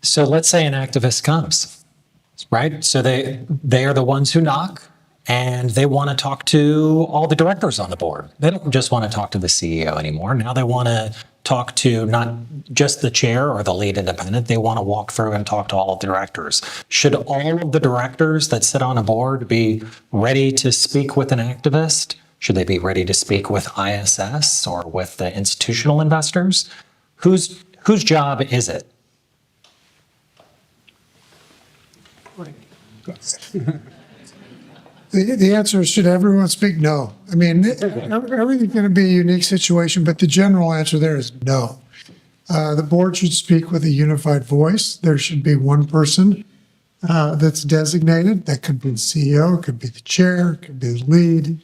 So let's say an activist comes, right? So they are the ones who knock and they want to talk to all the directors on the board. They don't just want to talk to the CEO anymore. Now they want to talk to not just the chair or the lead independent. They want to walk through and talk to all of the directors. Should all of the directors that sit on a board be ready to speak with an activist? Should they be ready to speak with ISS or with the institutional investors? Whose job is it? The answer is, should everyone speak? No. I mean, everything's going to be a unique situation, but the general answer there is no. The board should speak with a unified voice. There should be one person that's designated. That could be the CEO, it could be the chair, it could be the lead.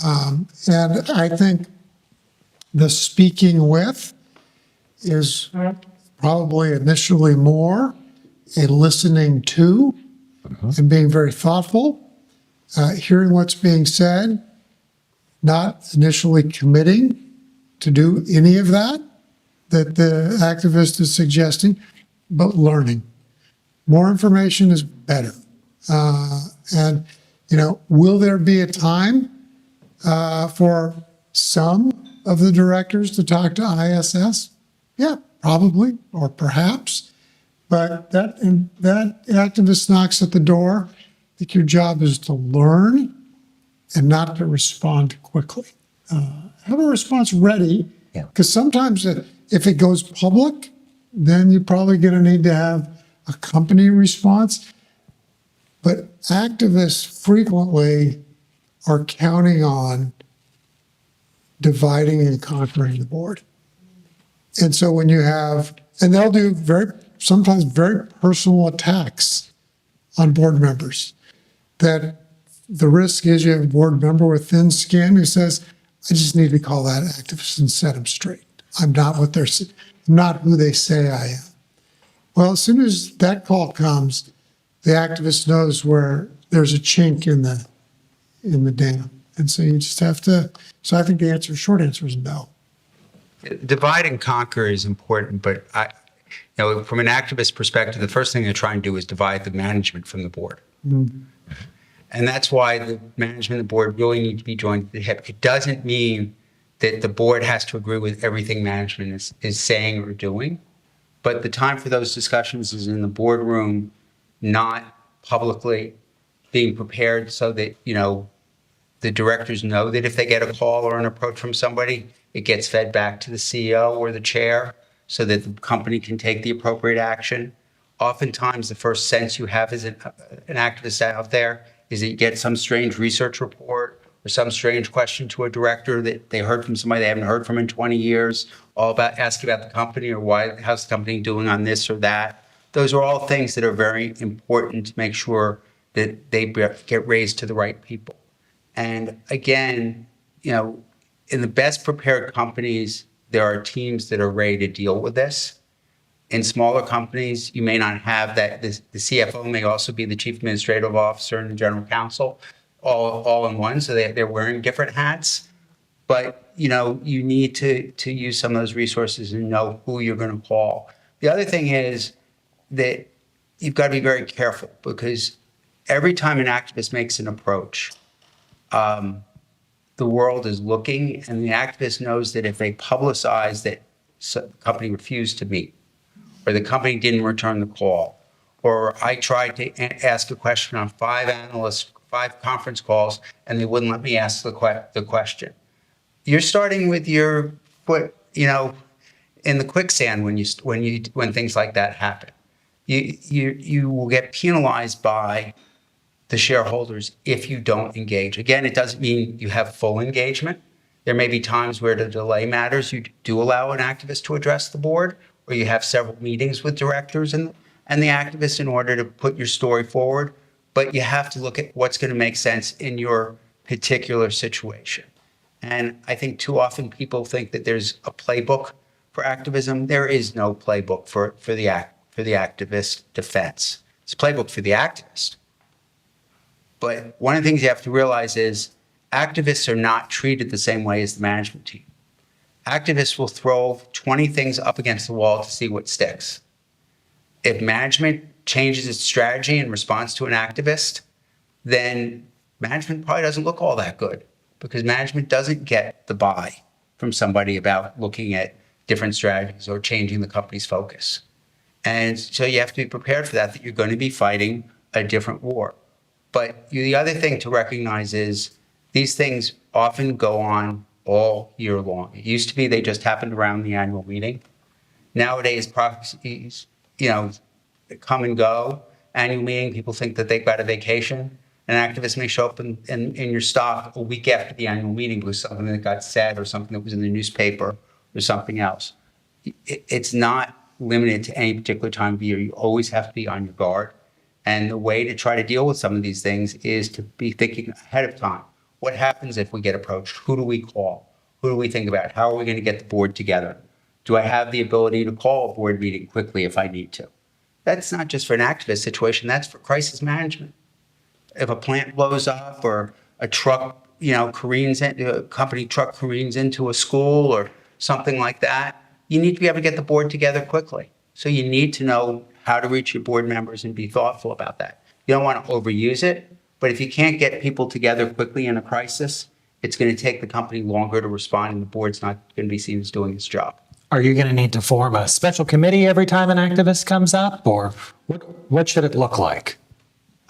And I think the speaking with is probably initially more a listening to and being very thoughtful. Hearing what's being said, not initially committing to do any of that the activist is suggesting, but learning. More information is better. And, will there be a time for some of the directors to talk to ISS? Yeah, probably, or perhaps. But that activist knocks at the door. I think your job is to learn and not to respond quickly. Have a response ready, because sometimes if it goes public, then you're probably going to need to have a company response. But activists frequently are counting on dividing and conquering the board. And so when you have, and they'll do sometimes very personal attacks on board members, that the risk is you have a board member with thin skin who says, I just need to call that activist and set them straight. I'm not not who they say I am. Well, as soon as that call comes, the activist knows where there's a chink in the dam. And so you just have to, so I think the short answer is no. Divide and conquer is important, but from an activist perspective, the first thing they're trying to do is divide the management from the board. Mm-hmm. And that's why the management and the board really need to be joined at the hip. It doesn't mean that the board has to agree with everything management is saying or doing, but the time for those discussions is in the boardroom, not publicly, being prepared so that, the directors know that if they get a call or an approach from somebody, it gets fed back to the CEO or the chair so that the company can take the appropriate action. Oftentimes, the first sense you have as an activist out there is that you get some strange research report or some strange question to a director that they heard from somebody they haven't heard from in 20 years, all about asking about the company or how's the company doing on this or that. Those are all things that are very important to make sure that they get raised to the right people. And again, in the best prepared companies, there are teams that are ready to deal with this. In smaller companies, you may not have that. The CFO may also be the chief administrative officer and the general counsel all in one. So they're wearing different hats. But, you need to use some of those resources and know who you're going to call. The other thing is that you've got to be very careful, because every time an activist makes an approach, the world is looking, and the activist knows that if they publicize that the company refused to meet, or the company didn't return the call, or I tried to ask a question on 5 conference calls, and they wouldn't let me ask the question. You're starting with your foot, in the quicksand when things like that happen. You will get penalized by the shareholders if you don't engage. Again, it doesn't mean you have full engagement. There may be times where the delay matters. You do allow an activist to address the board, or you have several meetings with directors and the activists in order to put your story forward. But you have to look at what's going to make sense in your particular situation. And I think too often people think that there's a playbook for activism. There is no playbook for the activist defense. It's a playbook for the activist. But one of the things you have to realize is activists are not treated the same way as the management team. Activists will throw 20 things up against the wall to see what sticks. if management changes its strategy in response to an activist, then management probably doesn't look all that good because management doesn't get the buy from somebody about looking at different strategies or changing the company's focus. And so you have to be prepared for that you're going to be fighting a different war. But the other thing to recognize is these things often go on all year long. It used to be they just happened around the annual meeting. Nowadays, proxies, come and go. Annual meeting, people think that they've got a vacation. An activist may show up in your stock a week after the annual meeting because something that got said or something that was in the newspaper or something else. It's not limited to any particular time of year. You always have to be on your guard. And the way to try to deal with some of these things is to be thinking ahead of time. What happens if we get approached? Who do we call? Who do we think about? How are we going to get the board together? Do I have the ability to call a board meeting quickly if I need to? That's not just for an activist situation, that's for crisis management. If a plant blows up or a truck, a company truck careens into a school or something like that, you need to be able to get the board together quickly. So you need to know how to reach your board members and be thoughtful about that. You don't want to overuse it, but if you can't get people together quickly in a crisis, it's going to take the company longer to respond and the board's not going to be seen as doing its job. Are you going to need to form a special committee every time an activist comes up, or what should it look like?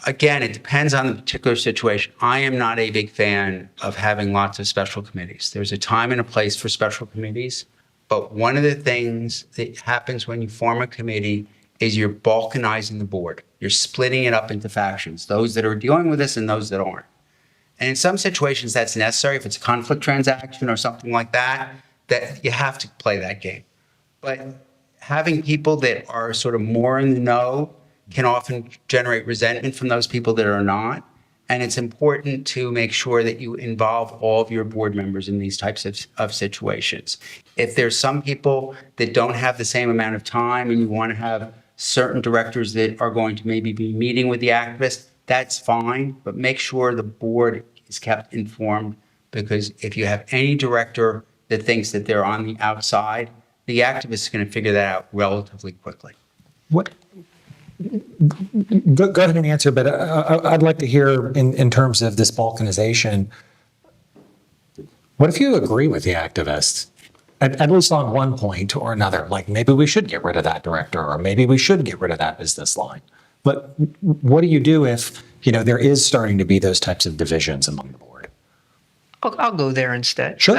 Again, it depends on the particular situation. I am not a big fan of having lots of special committees. There's a time and a place for special committees, but one of the things that happens when you form a committee is you're balkanizing the board. You're splitting it up into factions, those that are dealing with this and those that aren't. And in some situations, that's necessary. If it's a conflict transaction or something like that you have to play that game. But having people that are sort of more in the know can often generate resentment from those people that are not. And it's important to make sure that you involve all of your board members in these types of situations. If there's some people that don't have the same amount of time and you want to have certain directors that are going to maybe be meeting with the activist, that's fine, but make sure the board is kept informed, because if you have any director that thinks that they're on the outside, the activist is going to figure that out relatively quickly. What? Go ahead and answer, but I'd like to hear in terms of this balkanization, what if you agree with the activists, at least on one point or another, like maybe we should get rid of that director or maybe we should get rid of that business line. But what do you do if, there is starting to be those types of divisions among the board? I'll go there instead. Sure.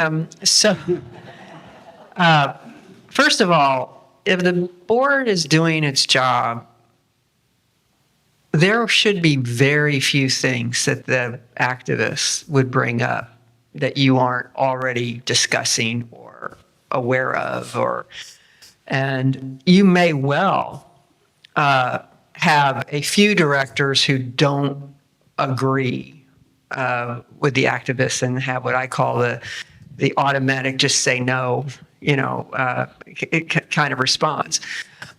First of all, if the board is doing its job, there should be very few things that the activists would bring up that you aren't already discussing or aware of, and you may well have a few directors who don't agree with the activists and have what I call the automatic just say no, kind of response.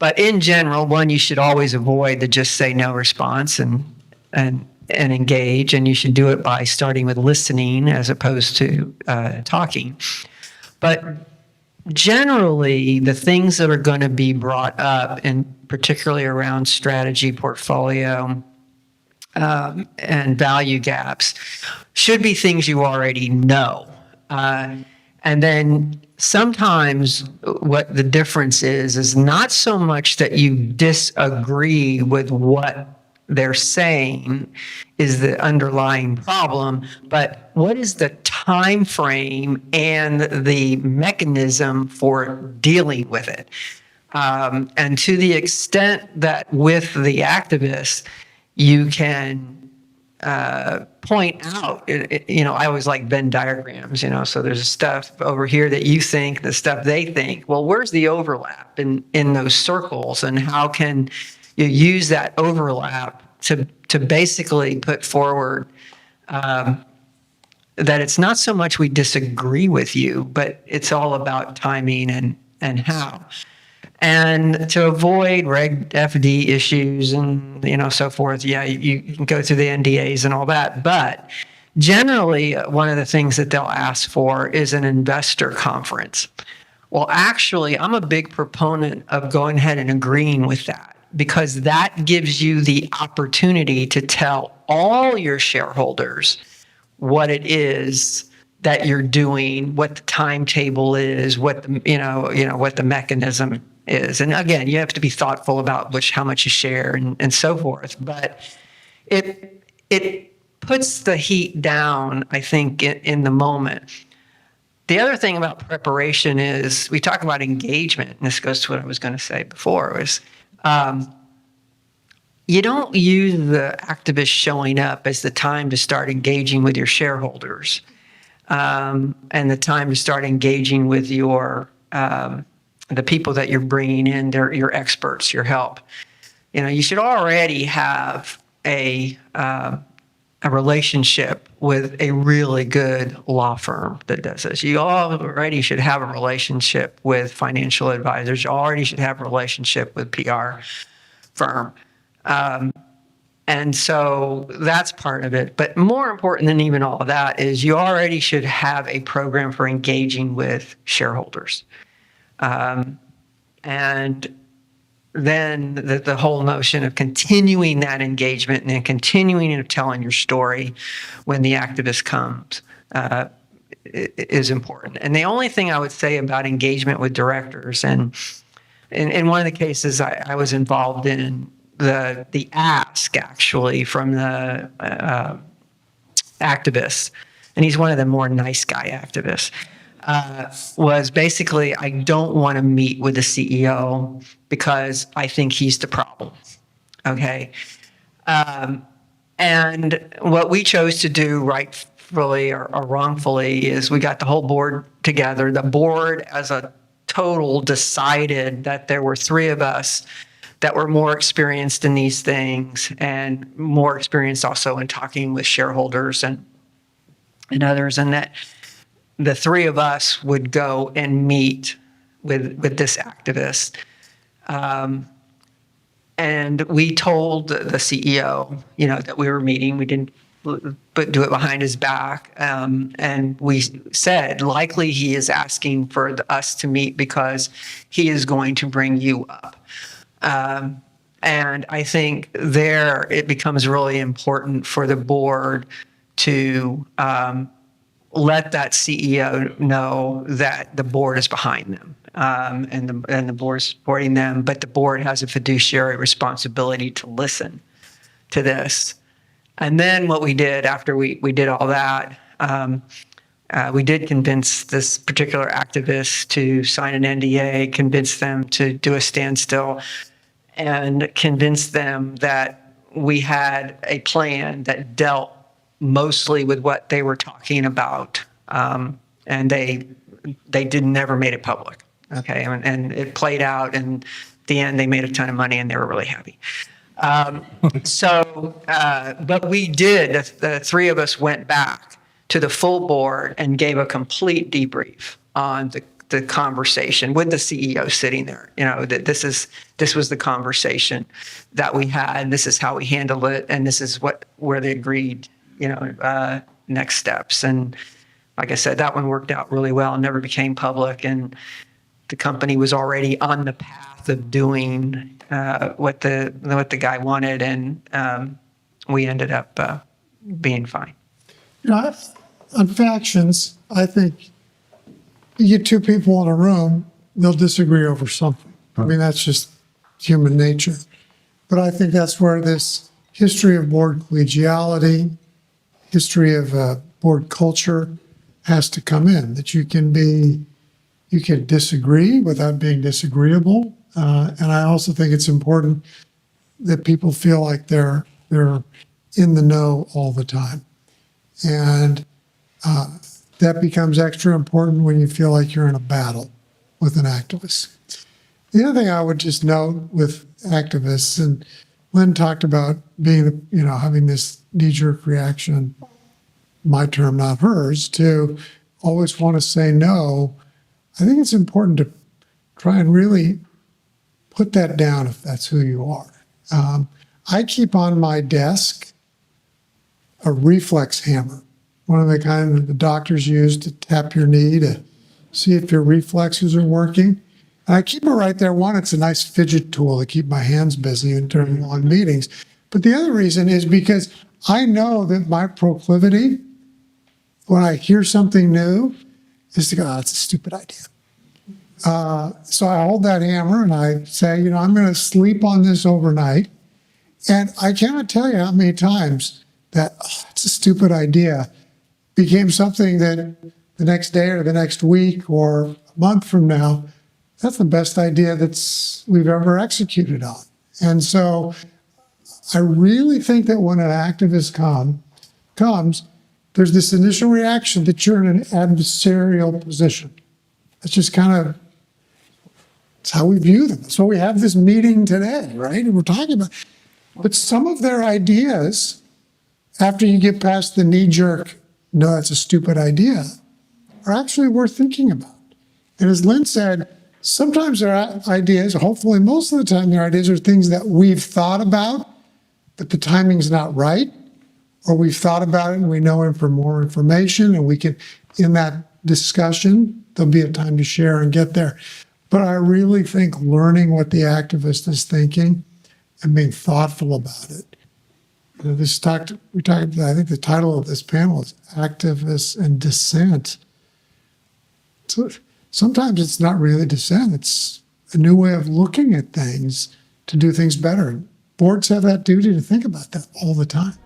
But in general, one, you should always avoid the just say no response and engage, and you should do it by starting with listening as opposed to talking. But generally, the things that are going to be brought up, and particularly around strategy, portfolio, and value gaps, should be things you already know. And then sometimes what the difference is not so much that you disagree with what they're saying is the underlying problem, but what is the time frame and the mechanism for dealing with it? And to the extent that with the activists, you can point out, I always like Venn diagrams, so there's stuff over here that you think, the stuff they think. Well, where's the overlap in those circles, and how can you use that overlap to basically put forward that it's not so much we disagree with you, but it's all about timing and how. And to avoid Reg FD issues and, so forth, you can go through the NDAs and all that. But generally, one of the things that they'll ask for is an investor conference. Well, actually, I'm a big proponent of going ahead and agreeing with that, because that gives you the opportunity to tell all your shareholders what it is that you're doing, what the timetable is, what the what the mechanism is. And again, you have to be thoughtful about how much you share and so forth. But it puts the heat down, I think, in the moment. The other thing about preparation is we talk about engagement, and this goes to what I was going to say before, was you don't use the activist showing up as the time to start engaging with your shareholders and the time to start engaging with your the people that you're bringing in, your experts, your help. You should already have a relationship with a really good law firm that does this. You already should have a relationship with financial advisors. You already should have a relationship with PR firm. And so that's part of it. But more important than even all of that is you already should have a program for engaging with shareholders. And then the whole notion of continuing that engagement and then continuing of telling your story when the activist comes is important. And the only thing I would say about engagement with directors, and in one of the cases I was involved in, the ask actually from the activists, and he's one of the more nice guy activists, was basically, I don't want to meet with the CEO because I think he's the problem. Okay. And what we chose to do, rightfully or wrongfully, is we got the whole board together. The board as a total decided that there were three of us that were more experienced in these things and more experienced also in talking with shareholders and others, and that the three of us would go and meet with this activist. And we told the CEO, that we were meeting. We didn't do it behind his back. And we said, likely he is asking for us to meet because he is going to bring you up. And I think there it becomes really important for the board to let that CEO know that the board is behind them, and the board is supporting them, but the board has a fiduciary responsibility to listen to this. And then what we did after we did all that, we did convince this particular activist to sign an NDA, convince them to do a standstill, and convince them that we had a plan that dealt mostly with what they were talking about, and they never made it public. Okay, and it played out, and at the end they made a ton of money, and they were really happy. But we did. The three of us went back to the full board and gave a complete debrief on the conversation with the CEO sitting there. That this was the conversation that we had. This is how we handled it, and this is where they agreed. Next steps. And like I said, that one worked out really well and never became public. And the company was already on the path of doing what the guy wanted, and we ended up being fine. On factions, I think you get two people in a room, they'll disagree over something. I mean, that's just human nature. But I think that's where this history of board collegiality, history of board culture has to come in, that you can disagree without being disagreeable. And I also think it's important that people feel like they're in the know all the time. And that becomes extra important when you feel like you're in a battle with an activist. The other thing I would just note with activists, and Lynn talked about being, having this knee-jerk reaction, my term, not hers, to always want to say no. I think it's important to try and really put that down if that's who you are. I keep on my desk a reflex hammer, one of the kind that the doctors use to tap your knee to see if your reflexes are working. And I keep it right there. One, it's a nice fidget tool to keep my hands busy during long meetings. But the other reason is because I know that my proclivity, when I hear something new, is to go, oh, that's a stupid idea. So I hold that hammer and I say, I'm going to sleep on this overnight. And I cannot tell you how many times that, oh, it's a stupid idea, became something that the next day or the next week or a month from now, that's the best idea we've ever executed on. And so I really think that when an activist comes, there's this initial reaction that you're in an adversarial position. It's just kind of, it's how we view them. So we have this meeting today, right? And we're talking about, but some of their ideas, after you get past the knee-jerk, no, that's a stupid idea, are actually worth thinking about. And as Lynn said, sometimes their ideas, hopefully most of the time their ideas are things that we've thought about, but the timing's not right, or we've thought about it and we know for more information, and we can, in that discussion, there'll be a time to share and get there. But I really think learning what the activist is thinking and being thoughtful about it. I think the title of this panel is Activists and Dissent. So sometimes it's not really dissent, it's a new way of looking at things to do things better. Boards have that duty to think about that all the time.